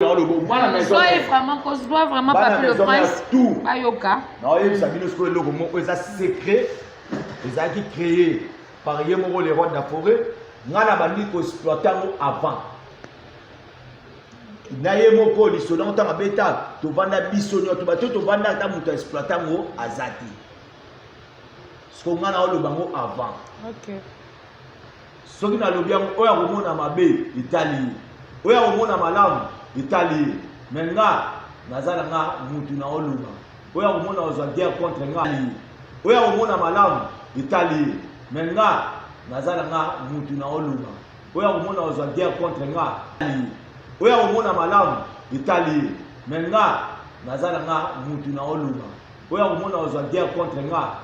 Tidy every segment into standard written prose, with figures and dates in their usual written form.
Soyez vraiment, qu'on se doit vraiment pas le prince. Tout. Ayoka. Non, il y a des logo, mais secret. Les a qui créé par les rois de la forêt. On a bandi pour exploiter avant. Naye moko li sono ta mabeta to vanda bisonyo to bato to vanda ta muto exploiter ngo azati. Ce qu'on a le bango avant. OK. Ce qui na lobi yango oya komona mabe Italie. Oya komona malamu Italie. Menga nazala nga mutu na oluma. Oya komona ozwa guerre contre nga. Oya komona malamu Italie. Menga nazala nga mutu na oluma. Oya komona ozwa guerre contre nga. Oya komona malamu Italie. Menga nazala nga mutu na oluma. Oya komona ozwa guerre contre nga.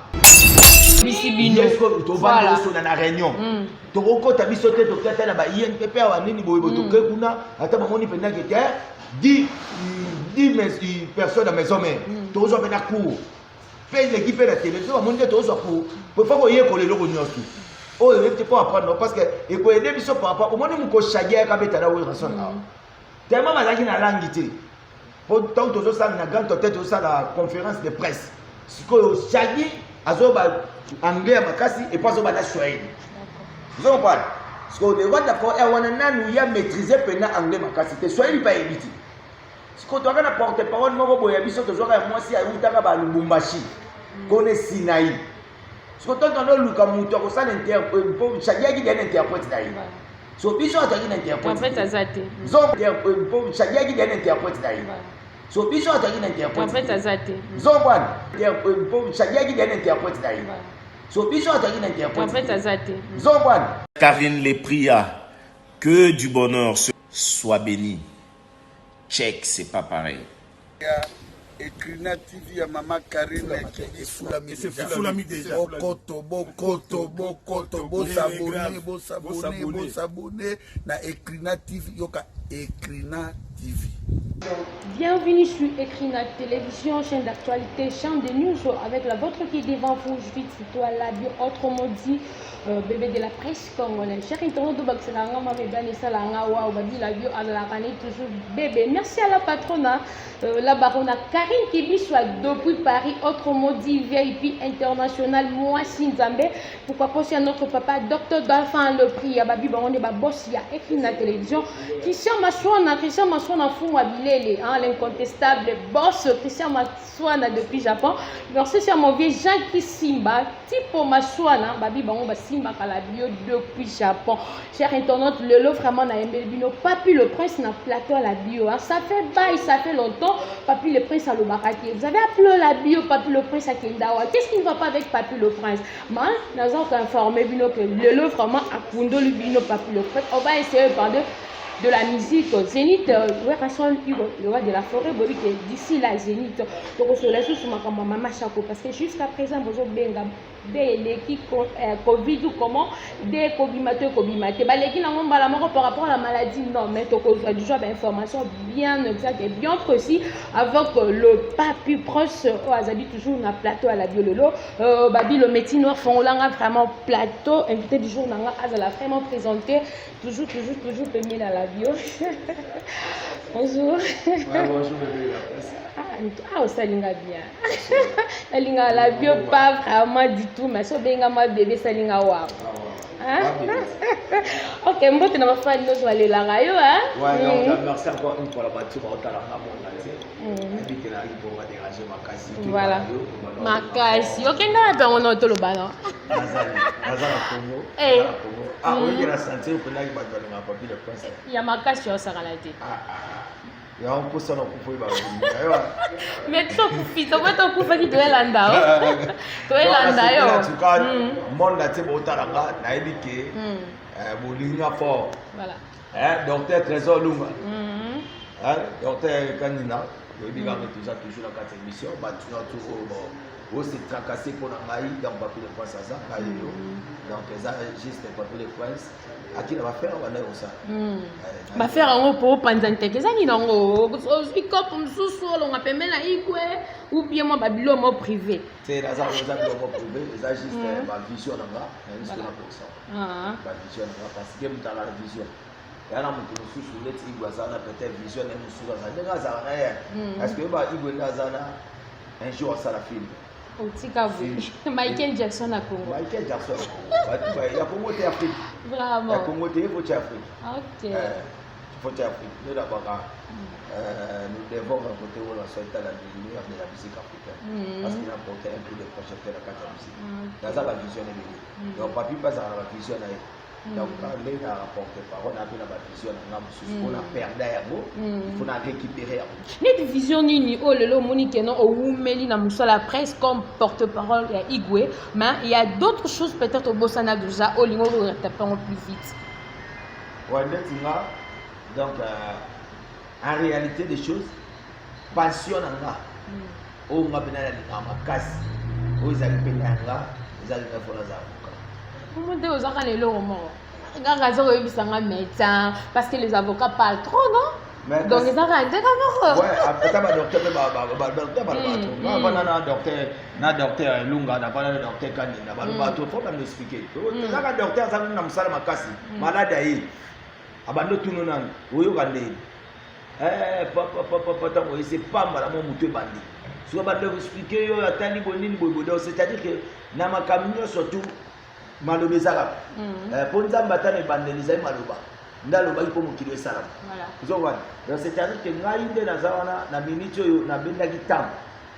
Est-ce to va sur la réunion to okota biso te to kata na ba INPP wa nini boyebo to kekuna ata bamoni penda ke 10 personnes à maison mère to zo pena cour paye l'équipe de la télévision bamoni te to zo pour faut que ko le logo nyosu oh il faut apprendre parce que et ko aider biso par rapport au moni mu ko chagia ka beta na wo rason tellement bazaki na langi te pour tant to zo ça na grande tête ça la conférence de presse ce que chagi azoba anglais makasi et pas azoba na swahili. Vous comprenez? Parce que le roi d'accord on a nous y a maîtriser pena anglais makasi te swahili pas éviter. Ce que tu as na porte-parole moko boya biso to zoka moi si ayutaka ba Lubumbashi kone Sinai. Ce que tu entends luka muto ko ça l'interprète pour chagia qui donne interprète d'ailleurs. So biso ataki na interprète. En fait azate. Zombe pour chagia qui donne interprète d'ailleurs. So biso ataki na interprète. En fait azate. Zombe pour chagia qui donne interprète d'ailleurs. So biso ataki na interprète. En fait azate. Zombe Karine les pria que du bonheur soit béni. Check, c'est pas pareil. Ecrina TV ya Maman Karine c'est Foulami déjà. Bokoto, s'abonner na Ecrina TV yoka Ecrina TV. Bienvenue sur Ecrina Télévision, chaîne d'actualité, chaîne de news avec la vôtre qui est devant vous. Je suis toi la bio autrement dit bébé de la presse congolaise. Cher internaute de Baxelanga, ma bébé Salanga, wa dit la bio à la canne toujours bébé. Merci à la patronne, la baronne Karine Kibi soit depuis Paris, autrement dit VIP international, moi Sinzambe. Pourquoi pas à notre papa Docteur Dolphin le prix à Babi Baron de Babos, il y a Ecrina Télévision. Christian Masouana fou habillé, l'incontestable boss Christian Masouana depuis Japon. Merci à mon vieux Jean Simba, Tipo Masouana, Babi Baron Simba Kalabio depuis Japon. Cher internaute, le lot vraiment n'a aimé le Papi le prince n'a plateau à la bio. Ça fait bail, ça fait longtemps. Papi le prince à l'Obaraki. Vous avez appelé la bio Papi le prince à Kendawa. Qu'est-ce qui ne va pas avec Papi le prince? Man, nous avons informé que le lot vraiment a Kundo le bino Papi le prince. On va essayer de parler de la musique Zénith, le roi de la forêt, d'ici la Zénith. Donc, on se laisse sur ma maman Chaco parce que jusqu'à présent, vous avez des l'équipe Covid ou comment des Kobimate. Les par rapport à la maladie, non, mais tu as déjà des informations bien exactes et bien précises avec le papi proche au Azabi, toujours dans plateau à la biololo. Babi, le métier noir, font vraiment plateau, invité du jour, on a vraiment présenté, toujours premier à la bio. Bonjour. Ouais, bonjour, bébé. Ah, ça linga bien. Ça linga la bio, pas vraiment du tout, mais ça benga ma bébé, ça linga wa. Ok, moi tu n'as pas fait de aller la rayo, hein? Ouais, donc merci encore une fois la bâtie pour ta voilà. Makasi. Ok, n'a pas on a tout le ballon. Eh. Ah oui, il a senti que là il va donner ma papier de prince. Il y a Makasi au Sagalati. Il y a un peu ça dans le coup. Mais tu fais ça, tu peux faire qui doit l'anda. Tu es l'anda yo. En tout cas, monde là tu es au Taranga, na éduqué. Bolinga fort. Voilà. Docteur Trésor Lunga. Docteur Kanina. Le bilan est toujours dans cette émission. Tu as tout aussi tracassé pour la maï dans le papier de prince Azan. Donc, ça juste le papier de prince. À qui on va faire, on va aller au ça. Va faire un peu pour Panzante. Qu'est-ce qu'il y a? Il coupe un sous-sol, on a payé la Ikwe ou bien moi, Babylone mot privé. C'est la zone mot privé. Ça juste ma vision là-bas. Juste la personne. Ma vision là-bas parce que dans la vision. ya na moto mosusu neti igwe aza na peut-être vision na mosusu aza ndenge azala na ye est-ce que ba igwe nde aza na un jour asala film otika Michael Jackson à Congo. Michael Jackson ya Congo te Afrique Vraiment. ya Congo te faut Afrique Ok. faut Afrique nous d'abord nous devons rencontrer la société de la musique africaine parce qu'il a porté un peu de projecteur à la musique dans la vision de donc papi pas à la vision donc quand les a rapporté parole on a bien la vision on a perdu il faut la récupérer Net vision nini oh lelo monique non au Wumeli na musala presse comme porte-parole ya Igwe mais il y a d'autres choses peut-être au Bossana déjà au lingo taper plus vite. Ouais netinga donc en réalité des choses passion nga o ngabina na makasi o izali penanga izali na fola za Comment dire aux avocats les lots morts? Médecin parce que les avocats parlent trop, non? Donc les avocats, ouais, après ça, docteur Lunga, docteur Kanina, faut même l'expliquer. Docteur Zanina Msala Makasi, malade aïe, abandonne tout le monde, oui, papa, c'est pas mal à mon mouton bandit. Si on va expliquer, c'est-à-dire que dans ma camion surtout. Maloba ezala po nzamba tane bandeliza maloba ndaloba ipo mokili esala voilà donc c'est-à-dire que ngai nde nazawana na minute oyo na bendaki tam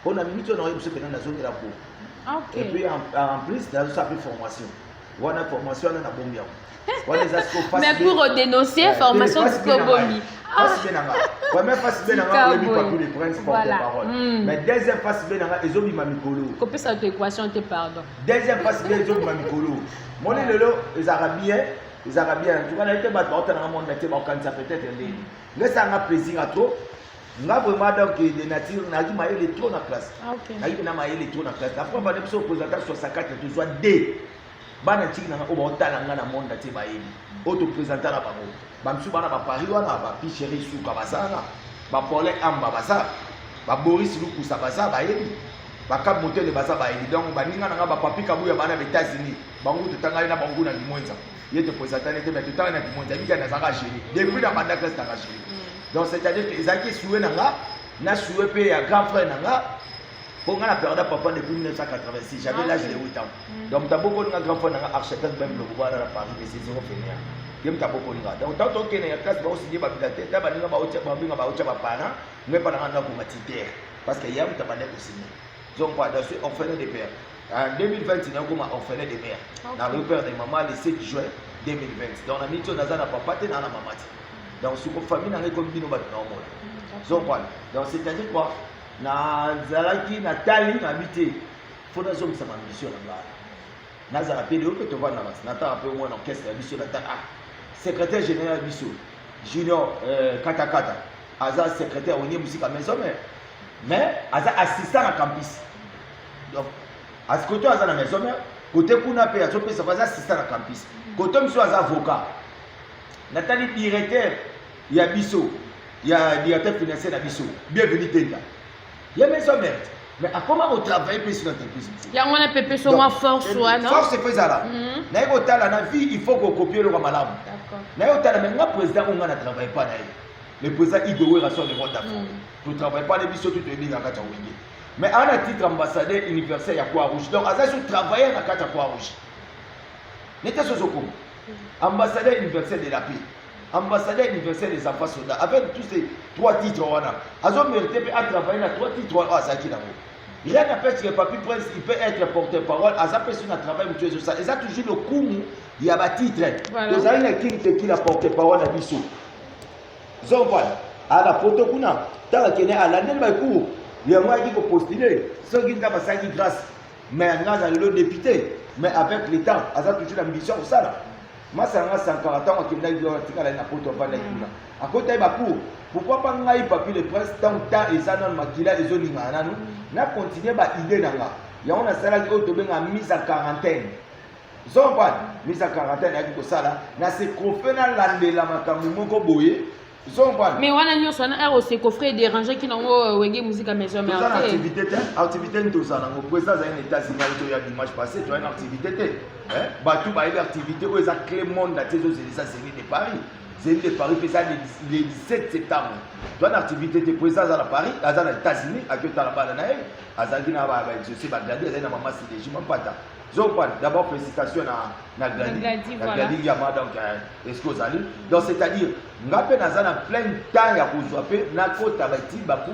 po na minute oyo na yebso pena nazongela po et puis en plus nazo sa formation wana formation na bombi wana eza sko mais pour dénoncer formation de Kobomi face benanga première face benanga lebi papi le prince porte-parole mais deuxième face benanga ezobima mikolo copie cette équation te pardon deuxième face benanga ezobima mikolo moni lelo les arabiens en tout cas na été battu dans le monde mais ba kanisa peut-être ndeni ngesa nga plaisir à trop nga vraiment donc de nature na ki maele trop na classe na ki na maele trop na classe la fois ba ne so présentation 64 tu soit D bana tiki na o ba otala nga na monde te ba yebi auto présenter na bango bamsu bana ba Paris wana ba Picheri suka basala ba Paulin Amba basa ba Boris Lukusa basa ba yebi ba Cap Motel basa ba yebi donc ba ninga na ba papi kabuya bana ba États-Unis bango tutanga ina bango na limwenza yete présenter ne te mais tutanga na limwenza bika na zaka chéri depuis na banda classe na chéri donc c'est-à-dire que ezaki soué na nga na soué pe ya grand frère na nga pour la période papa depuis 1986 j'avais l'âge de 8 ans donc t'as beaucoup de grand frère na architecte même le pouvoir à Paris mais c'est zéro fini Kem ta boko linga donc tant que ne ya classe ba aussi ba bidate ta ba linga ba ocha ba binga ba ocha ba parents mais pas na ko matiter parce que yam ta ba ne ko signer donc quoi dans ce orphelinat des pères en 2020 na ko ma orphelinat des mères na repère de maman le 7 juin 2020 donc la mission na za na papa te na maman donc ce ko famille na ko bino ba na mo donc quoi donc c'est-à-dire quoi na zalaki na tali na habité faut na zo sama mission na nga na za pédio que tu vois na ta un peu moins orchestre mission na ta secrétaire général Bissou, Junior Katakata, Aza secrétaire au niveau musique à maison, mais Aza assistant à campus. Donc, à ce côté, Aza à la maison, côté Kuna Pé, ça fait assistant à campus. Côté Monsieur Aza avocat, Nathalie directeur, il y a Bissou, il y a directeur financier de Bissou, bienvenue Tenda. Il y a maison merde. Mais à comment on travaille plus sur l'entreprise? Il y a un peu plus sur ma force, non? Force c'est faisable là. Dans la vie, il faut qu'on copie le malade. D'accord. Mais le président, on ne travaille pas. Le président, il doit rester le rôle d'affaires. Tu ne travailles pas les bisous, tu te dis dans la carte rouge. Mais en a titre ambassadeur universel, il y a quoi rouge. Donc, à ça, tu travailles dans la carte rouge. N'était ce que ambassadeur universel de la paix. Ambassadeur universel des enfants soldats. Avec tous ces 3 titres, on a. Ils ont mérité à travailler dans 3 titres à Zaki Damo. Rien n'empêche que Papi Prince, il peut être porte-parole. À sa personne à travailler, ça. Ils ont toujours le coup, il y a un titre. Donc, il y a qui la porte-parole à Bissou. Ils ont pas. À la photo, tant qu'il y a l'année de cours, il y a moi qui peut postuler. Ceux qui ont passé grâce. Mais on a le député. Mais avec l'État, ils ont toujours l'ambition pour ça. Moi, ça a 140 ans qui m'a dit que la porte va aller. À côté de Bakou, pourquoi pas n'a pas le prince tant et ça dans Makila et Zoni Manano n'a continué à idée dans là. Il y a un salaire qui est mise en quarantaine. Ils ont pas mise en quarantaine avec ça là. N'a se confé dans l'année la Makamu Moko Boye. Ils ont pas. Mais on a mis son air aussi coffret déranger qui n'ont wengé musique à maison. Mais activité tout ça. Le président a une États-Unis il y a dimanche passé, tu as une activité. Batou a une activité où ils ont clé monde à tes autres États-Unis de Paris. Zénith de Paris, c'est ça le 17 septembre. Toi, l'activité de présence à Paris, à les États-Unis, à que tu as la balle à Zagina, je sais pas, Gladi, à maman, c'est des gens pas. D'abord, félicitations à Gladi Yama, donc, est-ce que vous allez? Donc, c'est-à-dire, nous avons plein de temps à vous swapper, nous avons tabati, bakou,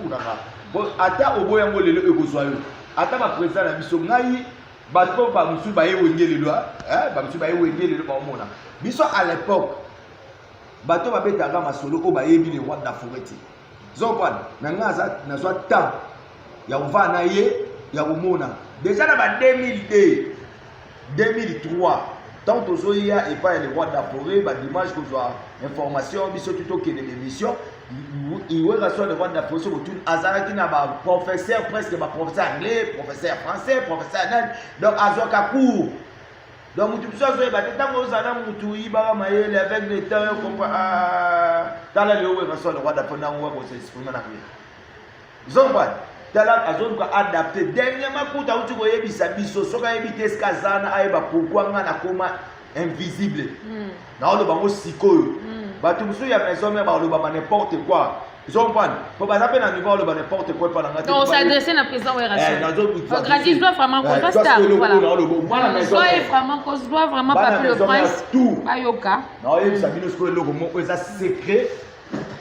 ata au boyango le egozoyo ata ma président na biso ngai bato ba musu ba yewenge le loi ba musu ba yewenge le ba mona biso à l'époque bato ba betanga masolo o ba yebi le roi de la forêt zokwan na ngaza na so temps ya uvana ye ya umona déjà na ba 2002 2003 tant tozoya et pas le roi de la forêt ba dimanche ko soit information biso tuto ke l'émission il va recevoir le roi de la forêt autour azaraki na ba professeur presque ba professeur anglais professeur français professeur allemand donc azoka cours donc mutu biso zo ba tango zana mutu iba mayele avec le temps comme dans la lieu recevoir le roi de la forêt na ngwa ko se exprimer na rien zomba tala azonka adapter dernièrement kuta uti ko yebisa biso soka yebite skazana ayeba pourquoi ngana koma invisible na lo bango sikoyo bato musu ya maison mais ba lo ba n'importe quoi ils ont pas faut pas appeler à niveau lo ba n'importe quoi pendant ngati donc s'adresser na président Werason Gradi doit vraiment constat voilà soyez vraiment cause doit vraiment pas le prince tout ayoka non il sabino ce que le mot ça secret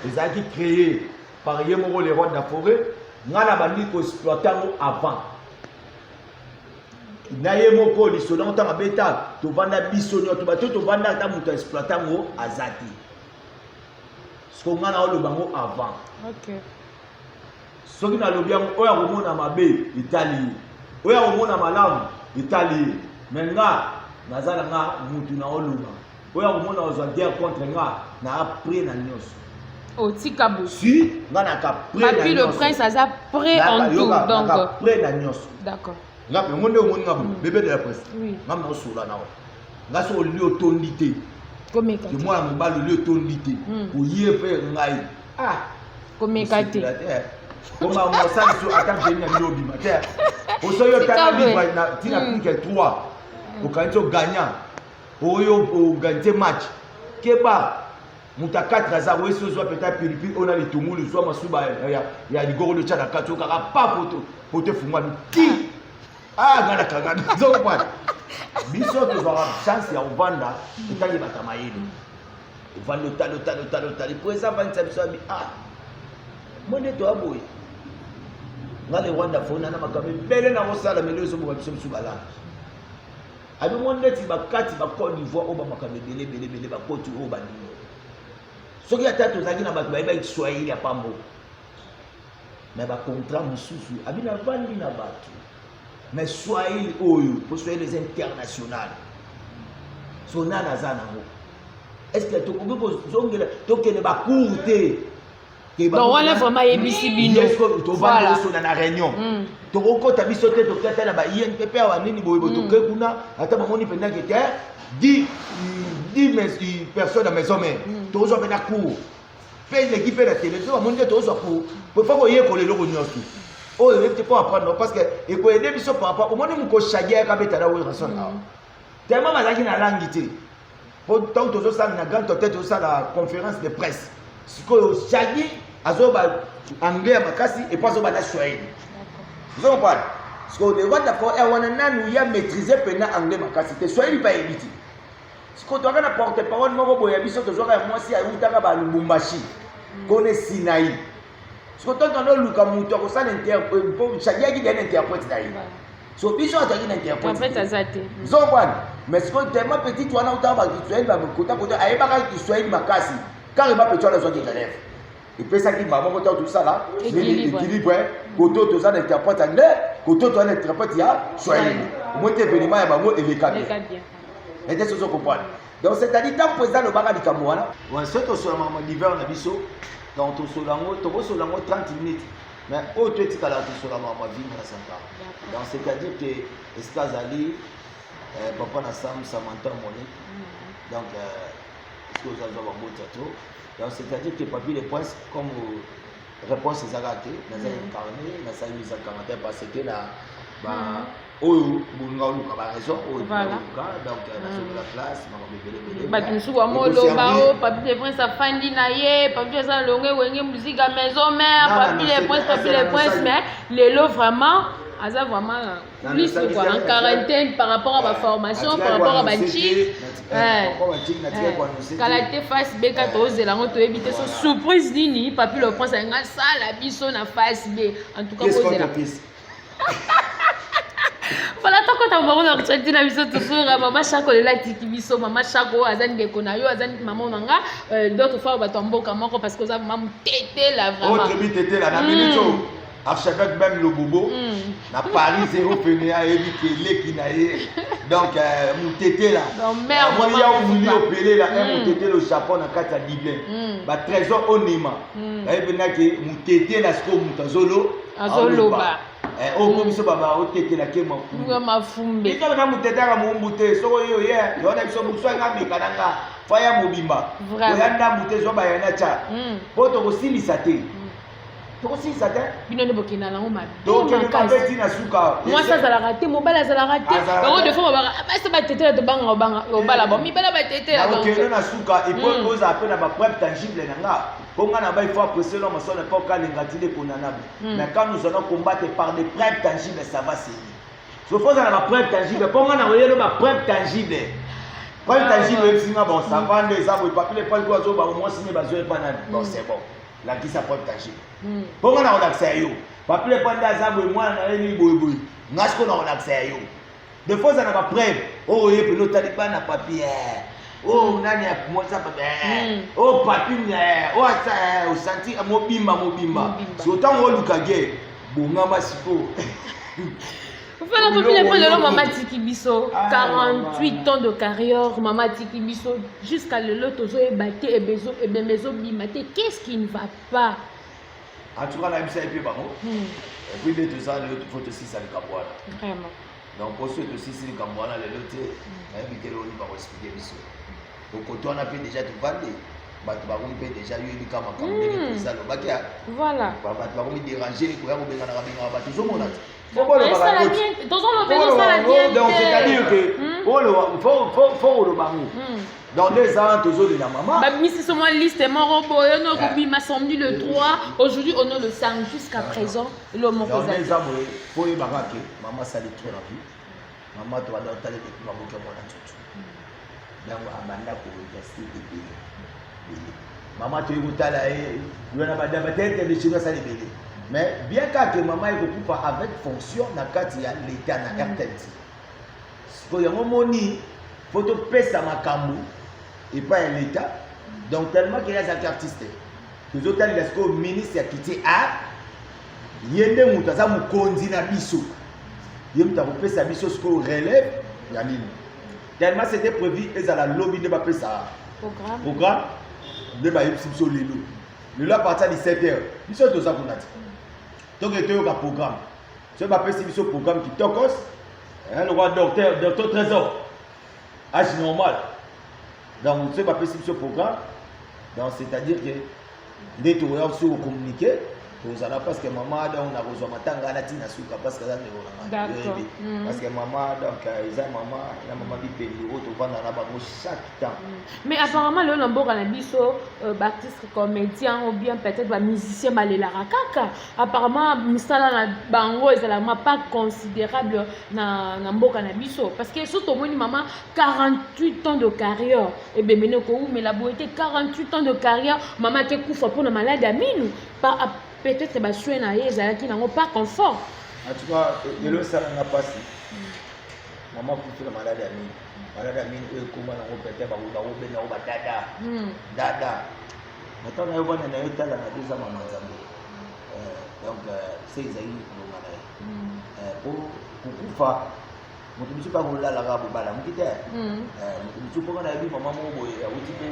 ils a qui créé par Yemoro les rois de la forêt ngana bandi ko exploitant avant naye moko lisolo ntanga beta to vanda bisonyo to bato to vanda ta muto exploitant ngo azati sko ngana o lobango avant OK soki na lobiango oya komona mabe Italie oya komona malamu Italie menga nazala nga mutu na oluba oya komona ozwa guerre contre nga na après na nyonso Otikabu. Si, ngana ka près na le prince aza prêt en tout donc près na nyonso. D'accord. Ngape monde o monde ngabo bébé de la presse. Oui. Ngam na sola na. Ngaso lieu tondité. Comme ka. Que moi mo ba le lieu tondité. Ko yé fe ngai. Ah, comme ka te. Comme on ça sur attendre venir na lobby matin. O so yo tana livre na tina pique 3. O kanto gagnant. Oyo o gagner match. Keba muta 4 za weso zo peut-être piripi on a les tumulu soit masuba ya ligoro le tchana kato kaka pas poto fumwa ti ah ngana kanga zo kwa biso to va chance ya uvanda itaye batamayele uvanda talo pour ça va ça bi ah monde to aboy ngale Rwanda fona na makabe bele na osala melezo mo biso subala abi monde ti bakati ba Côte d'Ivoire o ba makabe bele ba kotu o ba ni soki ata tozalaki na bato bayeba Kiswahili ya pambo mais bacontrat mosusu abina vandi na bato mais Swahili oyo po Swahili les international so nana aza nango est-ce que tokoki kozongela tokende bacour te donc wana vraiment yebisi bino tovanda osona na réunion tokokota biso te tokata na ba INPP awa nini boye toke kuna ata bamoni pendaki te 10 personnes à maison mère. Tous ont fait un cours. Paye l'équipe de la télévision, on dit tous ont cours. Pour faire quoi que les logos n'y sont. Oh, il faut pas apprendre parce que et quoi aider biso par rapport au monde où chaguer ka beta la où raison là. Tellement malaki na langue té. Pour tant tous ça na grande tête tout ça la conférence de presse. Ce que chaguer azoba anglais makasi et pas azoba na Swahili. Vous comprenez? Parce que le roi d'affaires est on a nous y a maîtriser pena anglais makasi. Swahili pas éviter. Quand tu as un porte-parole, tu as moi si à Lubumbashi, connais Sinaï. Quand tu as un Lukamu, tu as un interprète, chaque qui est un interprète d'ailleurs. So, ils ont un interprète. Mais ce que tu es petit, tu as un makasi. Car il va peut-être la zone de Genève. Et puis ça qui m'a montré tout ça là, l'équilibre, quand tu as un interprète anglais, quand tu as un interprète, il y a Swahili. Au moins, tu es venu et les câbles. Et c'est ce qu'on comprend. Donc c'est-à-dire tant président le baga du Cameroun. Ouais, c'est au soir maman l'hiver on a biso donc au solango, tu vois solango 30 minutes. Mais au tu es tika là tu solango ma vie na santa. Donc c'est-à-dire que Escazali papa na Sam Samantha Monique. Donc est-ce que vous avez un beau tatou? Donc c'est-à-dire que papier les points comme réponse est raté, dans un carnet, dans sa mise en quarantaine parce que là Oyo, bonga luka ba raison, oyo Voilà. donc na la place, ma bébé. Batumsu wa molo bao, Papi le Prince afandi na ye, Papi eza longue wenge musique à maison mère, Papi le Prince, Papi le Prince, mais lelo vraiment, aza vraiment plus quoi, en quarantaine par rapport à ma formation, par rapport à Banchi. Kalate face B ka tozela ngo to éviter so surprise nini, Papi le Prince nga sala biso na face B. En tout cas kozela. Voilà, tant que tu as un entretien na biso toujours maman Chako le tiki biso maman Chako azani ndeko na yo azani maman nanga d'autres fois ba tomboka moko parce que ça maman tété là vraiment. Autre bi tété là na minute archevêque même le bobo na Paris 0 Pénéa et qui na ye donc mon tété là. Donc mère moi il y a un milieu opéré là mon tété le Japon na kata Dublin. Ba trésor onima. Et bien que mon tété là ce ko mutazolo azoloba. Oh, comme ça, baba, au tété la kéma. Ma fumbe. Et quand on a mouté à mon bouté, so yo hier, yo na biso mutso nga mekananga, faya mobimba. Oyanda mouté zo ba yana cha. Poto ko silisa te. To silisa te. Bino ne bokina na ngoma. Donc on ka beti na suka. Moi ça la raté, mon bala ça la raté. Par de fois ba ça ba tété la to banga obala ba. Mi bala ba tété la donc. OK, na suka et pour cause appel na ba preuve tangible nanga. Ponga na ba il faut apprécier l'homme son époque à l'ingatile konanable. Mais quand nous allons combattre par des preuves tangibles, ça va sévir. Je pense à la preuve tangible. Ponga na oyelo ba preuve tangible. Preuve tangible singa bon ça va des arbres papier pas quoi zo ba au moins signer ba zo pas na bon c'est bon. La qui ça preuve tangible. Ponga na relaxer yo. Papier pas des arbres moi na ni boy boy. Ngasko na relaxer yo. De fois ça na ba preuve. Oh ye pe taliban na papier. Oh nani ya kumweza baba oh papi oh ça au senti mobimba si autant on lukage bonga masiko voilà papi le prince maman Tiki Biso 48 ans de carrière maman Tiki Biso jusqu'à le loto zo ebate et bemezo bimate qu'est-ce qui ne va pas en tout cas la bisa et puis bango et puis de tout ça le faut aussi ça le capois vraiment donc pour ceux aussi c'est le capois le loto invité le on va expliquer biso donc quand on a fait déjà tout parler bah tu vas rompre déjà eu du kama comme des ça le bakia voilà bah tu vas me déranger pour aller dans la rabina bah tout le monde faut ça la bien dans le besoin ça la bien donc c'est-à-dire que faut le bango dans 2 ans toujours de la maman bah mais c'est seulement liste mon robot on a oublié m'a samedi le 3 aujourd'hui on est le 5 jusqu'à présent le mon dans 2 ans faut y baraka maman ça les très rapide maman tu vas dans ta tête maman que moi là tout donc abanda ko gasté de maman tu écoutes là et on a pas peut-être de choses ça les bébés mais bien que maman est occupée avec fonction na kati ya l'état na RTNC so ya momoni photo pesa makambu et pas l'état donc tellement qu'il y a des artistes les autres les ko ministre ya kiti a yende mutaza mukonzi na biso yemta ko pesa biso ko relève ya nini tellement c'était prévu et à la lobby de bapé ça programme de ba yipso lelo lelo à partir de 17h biso to ça kunati donc était au programme ce bapé c'est biso programme qui tokos le roi docteur trésor âge normal donc ce bapé c'est biso programme donc c'est-à-dire que dès que on se communiquer parce que maman on a besoin matanga na tina suka parce que ça d'accord parce que maman donc ils maman la maman dit pays auto vendre na ba chaque temps mais apparemment le Lomboka na biso artiste comédien ou bien peut-être ba musicien balela kaka apparemment misala na bango ezala pas considérable na mboka na biso parce que surtout moni maman 48 ans de carrière et ben menoko mais la beauté 48 ans de carrière maman te kufa pour na malade aminu pas peut-être ba soin na yeza qui n'ont pas confort en tout cas le ça n'a pas si maman pour la malade aminu et comment on peut-être ba bena ba dada maintenant na yobana na yota la deux ans maman zambo donc c'est ezali ngana pour kufa mutu biso pas kola la rabu bala mukite mutu biso pour na bi maman mo boye awuti pe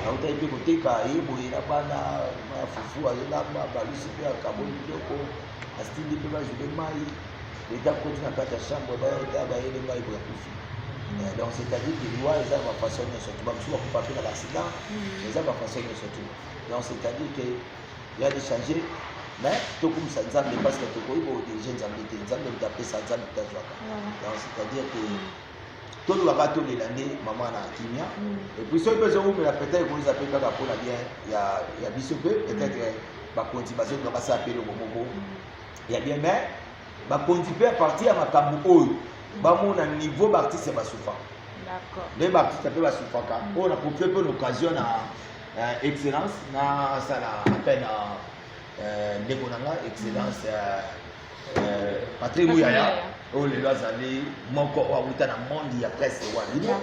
auta ipi koteka yeboye na bana mafufu azolamba balusi mpe akaboli biloko astindi mpe bazwile mai leta koti na kati ya chambre baeta bayele mai boya kufi donc c'est-à-dire que loi eza bafaçon nyonso tu bamosusu bakufa mpe na baaccident eza bafaçon nyonso tu donc c'est-à-dire que ya de changer mais tokumisa nzambe parce que tokoyiba odirige nzambe te nzambe mutapesa nzambe mutazwaka donc c'est-à-dire que tolobaka tolela nde mama na kimia et puis soki mpe ezongumela peut-être ekolisa mpe kaka mpona bien ya biso mpe peut-être bakonzi bazoka basala mpe eloko moko ya bien mais bakonzi mpe apartir ya makambo oyo bamona niveau baartiste basouffrant nde baartiste mpe basouffraka oyo na profite mpe l'occasion na excellence nasala mpe na ndeko nanga excellence Patrick Muyaya oyo lelo azali moko oyo awuta na monde ya presse wana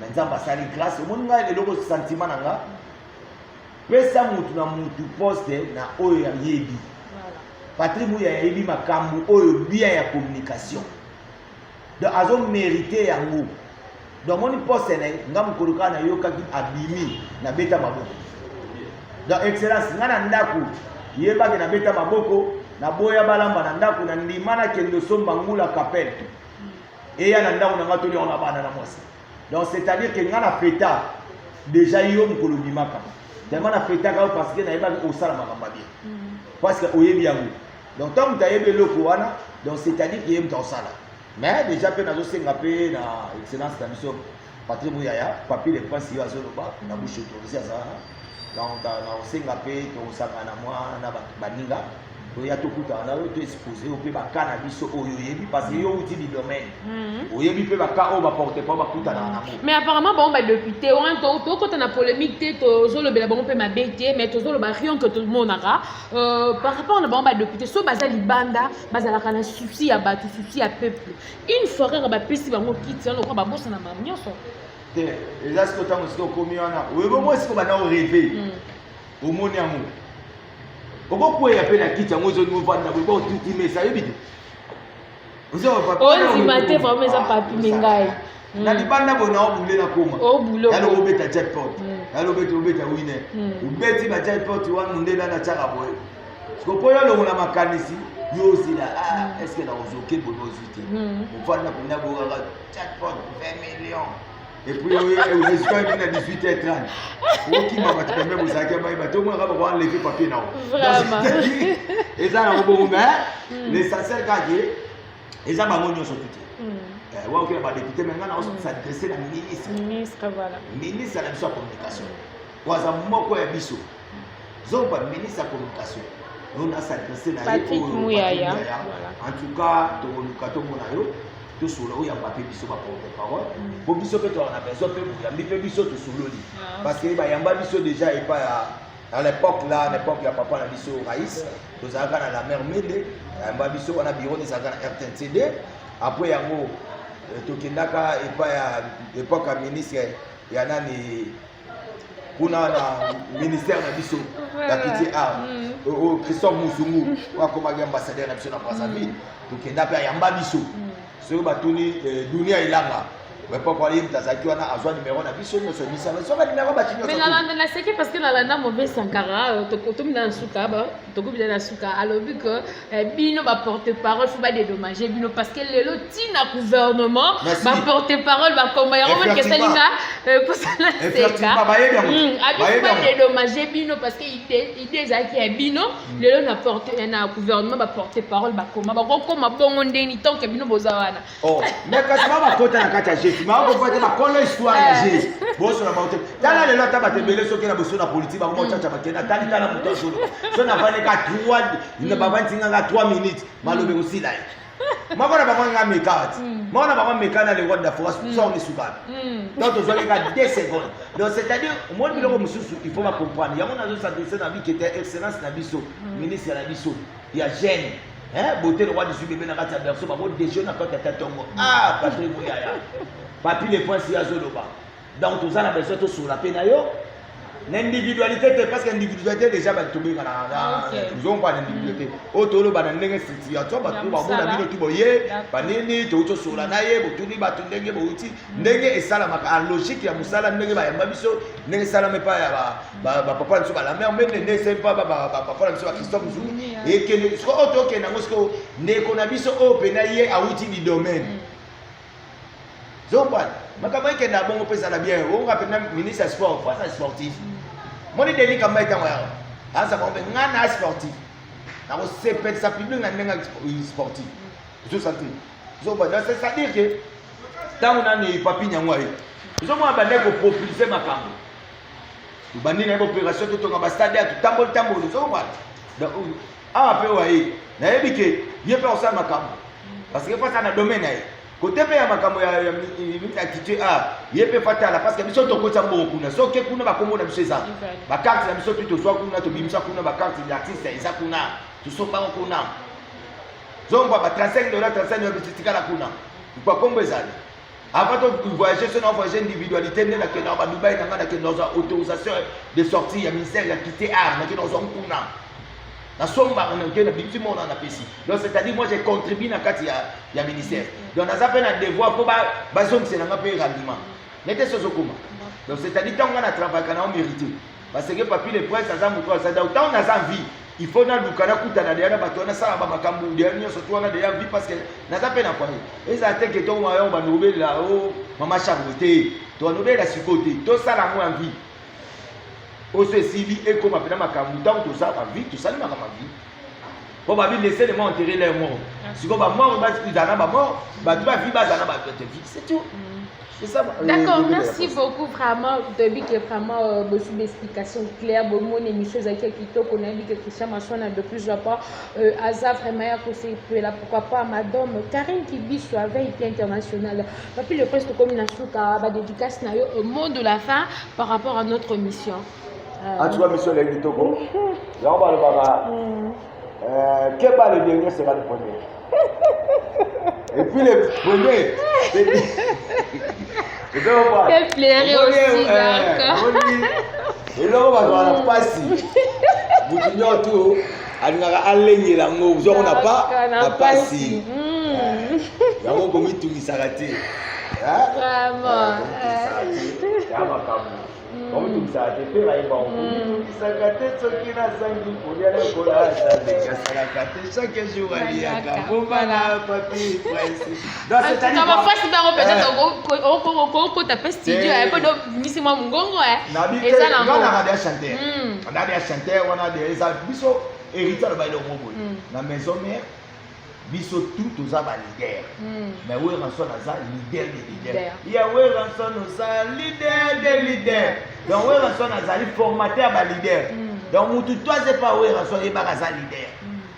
na nzambe asali grâce omoni ngai lelo sentiment na nga pesa mutu na mutu poste na oyo yayebi Patrick Muyaya yayebi makambo oyo bien ya communication donc azo mérité yango donc moni poste na nga mokolo kaka nayokaki abimi na beta maboko donc excellence nga na ndako yebaki na beta maboko na boya balamba na ndako na ndima na kendo somba ngula kapel eya na ndako na nga toli on abana na mwasi donc c'est-à-dire que nga na feta déjà yo mokolo bimaka tellement na feta ka parce que na yebaki osala makambo bien parce que oyebi yango donc tant que tayebi eloko wana donc c'est-à-dire que yem tosala mais déjà pe nazo senga pe na excellence na biso Patrick Muyaya papi le prince yo azoloba na bouche autorisée azana donc na osenga pe tosaka na mwa na baninga oya tokuta na yo to exposer o pe bakana biso oyo yebi parce que yo uti di domaine oyebi pe baka o ba porter pas bakuta na na mais apparemment bon ba député on to ko na polémique te to zolo bela bon pe ma bete mais to zolo ba rien que tout le monde ara par rapport na bon ba député so baza libanda bazala kana souci ya batu souci ya peuple une fois ba pesi bango kiti on ko ba bossa na mamnyoso te eza ce que tango siko komi wana oyebo mo siko bana o rêver au moni amour pourquoi il y a peine à quitter un oiseau nouveau dans le bon tout mais ça évite vous avez pas on dit maté vraiment ça papi mengai na libanda bona o boule na koma o boule ya lo beta jackpot ya lo beta winner u beti ba jackpot wa munde na chaka boy siko poyo lo na makanisi yo aussi là est-ce que dans ozoke bonozité on va na pena bo jackpot 20 millions. Et puis, vous êtes à 18h30. Qui m'a battu même aux acquis, mais tout le monde va enlever papier. Vraiment. Et ça, on va vous mettre l'essentiel gagné. Et ça, on va vous sortir. On va député maintenant, on va s'adresser à la ministre. Ministre, voilà. Ministre de la communication. On va s'adresser à Bisso. Zomba, ministre de la communication. On va s'adresser à Patrick Muyaya. En tout cas, tout le monde. Tout sur le papier biso ba porte-parole pour biso que on a besoin de pe biso tout sur le parce que ba yamba biso déjà et pas à l'époque là l'époque ya papa na biso Raïs nous avons dans la mer Mede yamba biso on a bureau des agents RTNCD après yango tokendaka et pas à l'époque ministre ya nani kuna na ministère na biso la pitié au Christophe Musungu wa comme ambassadeur na biso na Brazzaville tokenda pe yamba biso sur batuni dunia ilanga mais pas quoi il tazaki wana azwa numéro na biso no so misa so ba numéro ba tinyo mais na seki parce que na mauvais sankara to mina suka ba to ko bila na suka alobi que bino ba porte parole faut pas dédommager bino parce que lelo tina gouvernement ba porte parole ba koma ya roman que salinga pour ça la seka abi pas dédommager bino parce que idée zaki ya bino lelo na porte na gouvernement ba porte parole ba koma ba koma bongo ndeni tant que bino bozawana oh mais quand ba kota na kata ma ko fete ba kono histoire ya Jésus boso na baute tala lelo ata batembele soki na boso na politique ba mo chacha bakena tali tala muto solo so na vale ka 3 ina baba ntinga nga 3 minutes malobe usila makona ba nga mekati mona ba mekana le roi de la force so on suka donc to zoka ka 2 secondes donc c'est-à-dire moi biloko mususu il faut pas comprendre ya mona zo s'adresser na bi qui était excellence na biso ministre na biso ya jeune beauté le roi du sud bébé na kata berceau ba mo déjeuner quand tu tongo Patrick Muyaya papi les points si azoloba donc tout ça na besoin to sur la peine yo l'individualité parce que l'individualité déjà ba tombé na ils ont pas d'individualité otolo ba ndenge situation ba to ba bona bino to boye ba nini to sur la naye bo tuni ba tundenge bo uti ndenge esala maka logique ya musala ndenge ba yamba biso ndenge sala me pa ya ba papa nso ba la mère même ne sait pas ba papa nso ba Christophe Zulu et que ce auto que na mosko ndeko na biso o pena ye a uti di domaine Zomba, makaba yake na bongo pesa na bien. On rappelle ministre sport, face sportif. Moi deli kamba ita moya. Asa kombe ngana sportif. na ko sepetisa public na ndenge sportif zo santé zo ba c'est-à-dire que tant on a ni papi nyangwa yi zo mo abande ko propulser makambo bandi na opération to nga ba stade to tambol zo ba donc pe wa yi na yebi ke ye pe osama makambo parce que face na domaine yi côté pe ya makambo ya activité ye pe fatala parce que biso to ko tsambo kuna so ke kuna ba kombo na biso eza ba carte na biso to so kuna to bimisa kuna ba carte d'artiste eza kuna to so ba kuna zomba ba $35 bitika la kuna kwa kombo ezali avant de voyager sur un voyage individualité na ke na ba Dubai na ke dans autorisation de sortie ya ministère ya quitter na ke dans kuna na somba na ke na biti mona na pesi donc c'est-à-dire moi j'ai contribué na kati ya ministère donc na zape na devoir pour ba zomse na ngape rendement n'était ce comment donc c'est-à-dire tant on a travaillé na mérité parce que papi le prince ça muto ça da tant on a envie il faut na lukana kutana derrière bato na sala ba makambu derrière surtout on a déjà vie parce que na zape na quoi et ça te que to mo yo ba nobel la o mama charité to nobel la sikote to sala mo envie aussi si et comme appelle makambu tant tout ça vie tout ça ma vie bon ba vie laisser les morts enterrer les morts si ko ba mort ba si dana ba mort ba tu ba vie ba dana ba vie c'est tout. D'accord, merci beaucoup vraiment depuis que vraiment beaucoup d'explications claires, bon mon émission Zakia Kito qu'on a dit que Christian Masson de plusieurs fois Asa vraiment que c'est là pourquoi pas madame Karine Kibi sur la veille internationale. Puis le presque comme une asuka ba dédicace na yo au mot de la fin par rapport à notre mission. En tout cas mission les Kitoko. Là on va le baba. Quel pas le dernier sera le premier. Et puis le premier quel plaisir aussi, d'accord. Et là, on va voir la passe. Vous dites tout, on n'a pas la passe. Il y a un commis tout qui s'arrête. Vraiment. Comme tout ça, tu fais la bon. Ça gâte ce qui n'a zangi pour y aller pour la salle. Ça gâte chaque jour à l'IACA. Voilà, papi, donc c'est-à-dire ma face dans peut-être au taper studio un peu de misima mungongo et ça là on a des chanteurs. On a des chanteurs, on a des biso héritage de bailo mobo. La maison mère biso tout aux aba leader. Mais où rançon za leader des leaders. Il y a où rançon za leader des leaders. Donc où rançon za formateur ba leader. Donc mutu toi c'est pas où rançon et ba za leader.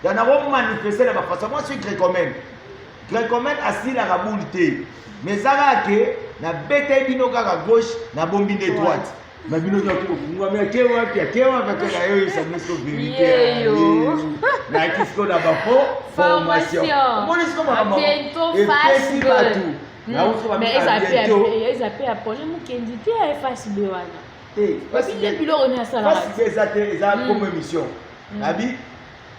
Donc na vont manifester la façon moi je suis grécomen. Grécomen assis la raboulité. Mais ça va que na bête bino kaka gauche na bombi de droite. Mais bino nyoto kufungwa mais kewa pia parce que là yo ça me sauve vérité. Na kisko na bapo formation. Comment est-ce qu'on va bientôt face mais ils appellent à Paul Mukendi tu es face B wana. Parce que depuis là on est à ça là. Face B ça comme émission. Abi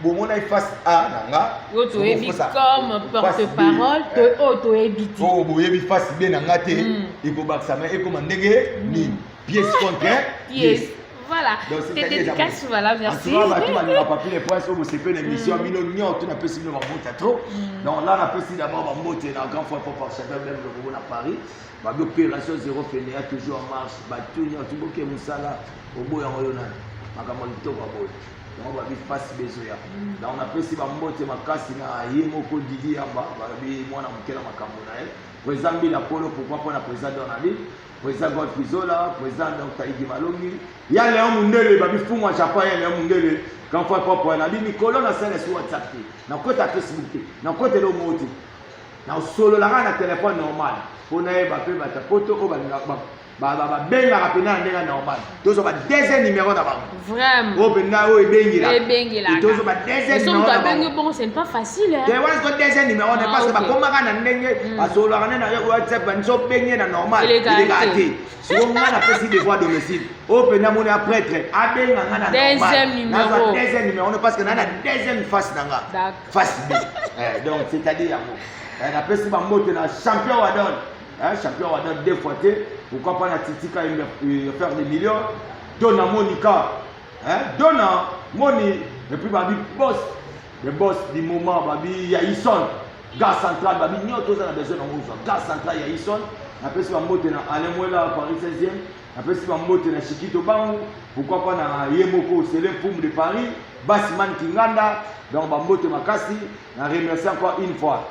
bon on a face A nanga. Yo to ebi comme porte-parole to ebi. Oh bo ebi face B nanga te il faut baksa mais et comment ndenge ni pièce contre pièce. Voilà. C'est dédicace voilà merci. En tout cas, tu vas papier les points sur vous c'est une émission million tu n'as pas signé ma boîte trop. Donc là on a pas signé d'abord ma boîte dans grand fois pour chacun même le à Paris. Ba opération zéro PNA toujours en marche. Ba tout n'y a tout boké musala au bout en yona. Makamon to ba boy. Donc on va vite face besoin. Donc on a pas si ba mbote makasi na yemoko Didi amba ba bi mwana mukela makambo na elle. Président Bila Polo pourquoi pas la président Donald. Président Godfrey Zola, président Dr. Idi Malongi. Il y a Léon Mundele, Babi Fumwa Chapa, Léon Mundele. Quand fois propre, on a dit Nicolas, on a scène sur WhatsApp, on a côté Facebook, on a côté le mot. On a solo la rana téléphone normal. On a Babi Bata Poto, ben rapidement normal. Tous ont deuxième numéro d'abord. Vraiment. Oh ben là, oh bengi là. Bengi là. Tous ont deuxième numéro d'abord. Bon, c'est pas facile hein. Tu vois ce deuxième numéro n'est pas ça comme on a ndenge à solo la rana na WhatsApp ben so bengi na normal. Il est gâté. Si on a fait des voix domicile. Oh ben là mon prêtre. A bengi na normal. Deuxième numéro. Deuxième numéro parce que na deuxième face nanga. Face B. Donc c'est-à-dire on a fait si ba moto na champion Wadon. Champion Wadon deux fois. Pourquoi pas la Titika faire des millions? Donna Monica, Donna Moni, et puis Babi boss, le boss du moment, Babi Yaïson, gaz central, Babi n'y a tous à besoin de gaz central Yaïson. Après si on monte dans Alain Mouela, Paris 16e, après si on monte dans Chiquito Bang, pourquoi pas dans Yemoko, c'est le poum de Paris, Basiman Kinganda, donc Bambote Makasi, on remercie encore une fois.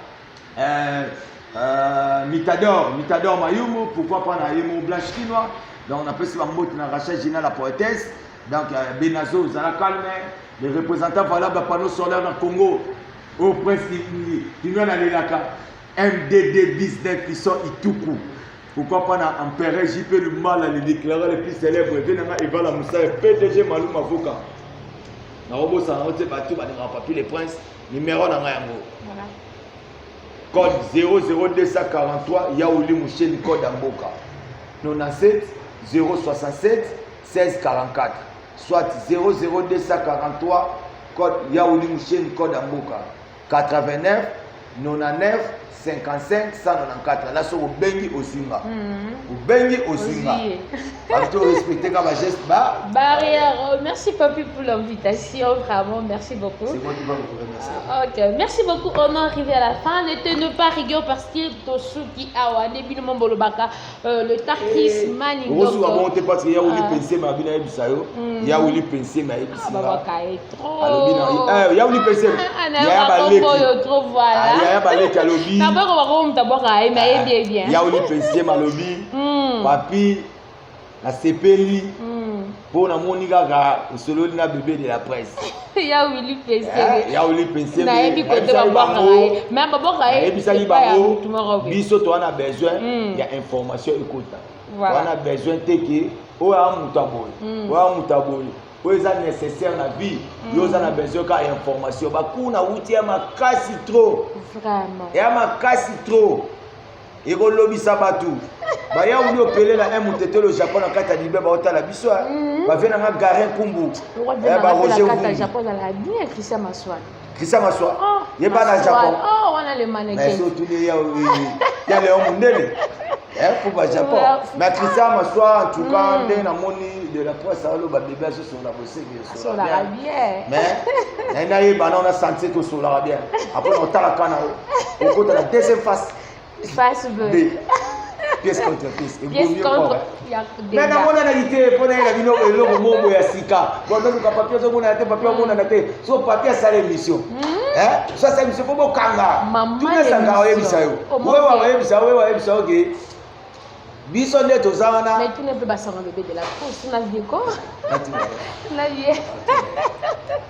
Mitador Mayumo, pourquoi pas Naïmo Blanche Quinoa, donc on appelle ça Bambote Rachel Gina la poétesse, donc Benazo Zala Calme, les représentants valables de panneaux solaires dans le Congo, au prince qui nous a l'élaka, MDD Business qui sont Ituku. Pourquoi pas en Pérez JP le mal, le déclarant le plus célèbre, Eva la Moussa, PDG Malou Mavoka. Na robo ça on te battu ba na papier les princes numéro na yango. Voilà. Code 00243 Yaouli Mouchen code Amboka. 97 067 1644 soit 00243 code Yaouli Mouchen code Amboka. 89 99 55 194 là sur Bengi Osinga. Bengi Osinga. Parce que respecter comme geste bas. Barrière. Merci Papi pour l'invitation, vraiment merci beaucoup. C'est moi qui va vous remercier. Ok, merci beaucoup. On est arrivé à la fin. Ne pas rigueur parce que Tosuki Awa début le Mombolobaka le Tarkis Mani. Vous avez monté parce qu'il y a où les pensées ma bina ebisayo. Il y a où les pensées ma ebisayo. Ah bah trop. Il y a où les pensées. Il y a balé. Trop voilà. Il y a balé kalobi. D'abord on va d'abord mais bien bien. Il y a où les pensées ma lobby. Papi la CPLI. Pour la monica solo na bébé de la presse. Il y a où les pensées. Il y a où les pensées. Mais d'abord et puis ça y va. Biso to on a besoin. Il y a information écoute. On a besoin que o a mutaboy. O a mutaboy. O est nécessaire na vie. Yo a besoin ka information. Ba kuna wuti ya makasi trop. Vraiment. Ya makasi trop. Et go lobby sabatu. Ba ya uli opele la un mutete le Japon na kata libe ba otala biso. Ba vena nga garin kumbu. Ba Roger kata Japon dans la bien Christian Maswad. Christian Maswad. Il pas dans Japon. Oh, on a le mannequin. Mais surtout il y a les hommes ndele. Pour le Japon. Mais Christian Maswad en tout cas na moni de la presse ça lo ba bébé sur la bossé sur la bien. Mais na y ba on a senti que sur la bien. Après on tala kana au côté la deuxième face. Face B. Pièce contre pièce. Pièce contre. Mais dans mon analyse, pour la vidéo et le mot ya sika. Bon donc papier zo mona te papier mona na te. So papier ça l'émission. Hein? Ça c'est émission pour kanga. Maman. Tout ça nga oye bisayo. Ouais bisayo que biso net ozana. Mais tu ne peux pas sortir bébé de la course, on a vu quoi? On a vu.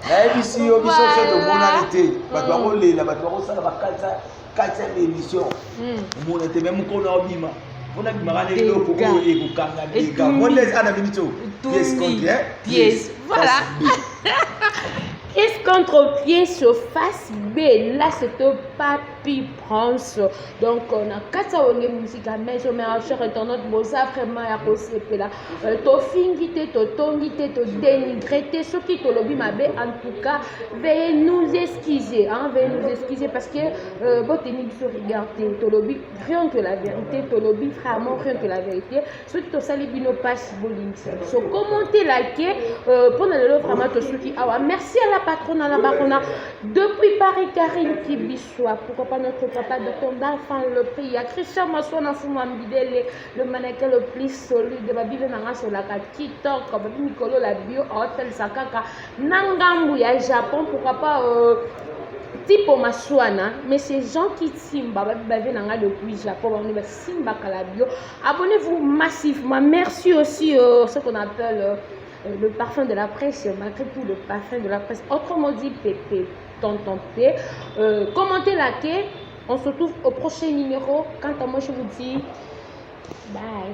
Eh biso biso c'est de monalité. Ba doit rouler là, ba doit ça va 4e émission. Mon était même qu'on a bima. On a bima les locaux et ko kanga dega. On les ana minito. Pièce contre pièce. Voilà. Pièce contre pièce face B. Là c'est au Papi Prince. Donc on a 4 musique à maison mais en cher internet boza vraiment ya kosepe là. To fingité, to tongité, to dénigré, ce qui to lobby mabe en tout cas veuillez nous excuser hein, veuillez nous excuser parce que votre émission se regarder to lobby rien que la vérité, to lobby vraiment rien que la vérité. Ce qui to sali bino passe boling. So commentez, likez pour le vraiment to qui awa. Merci à la patronne à la baronne depuis Paris Karine Kibiswa. Pourquoi pas notre papa docteur d'enfant le pays à Christian Maswana Fumambidele le mannequin le plus solide de Babi Venanga sur la carte TikTok Babi Mikolo la bio Hôtel Sakaka Nangambu ya Japon. Pourquoi pas Tipo Maswana, mais ces gens qui simba Babi Venanga depuis Japon on est simba Kalabio. Abonnez-vous massivement. Merci aussi ce qu'on appelle le parfum de la presse, malgré tout le parfum de la presse, autrement dit Pépé, Tonton P. Commentez, likez, on se retrouve au prochain numéro. Quant à moi, je vous dis bye.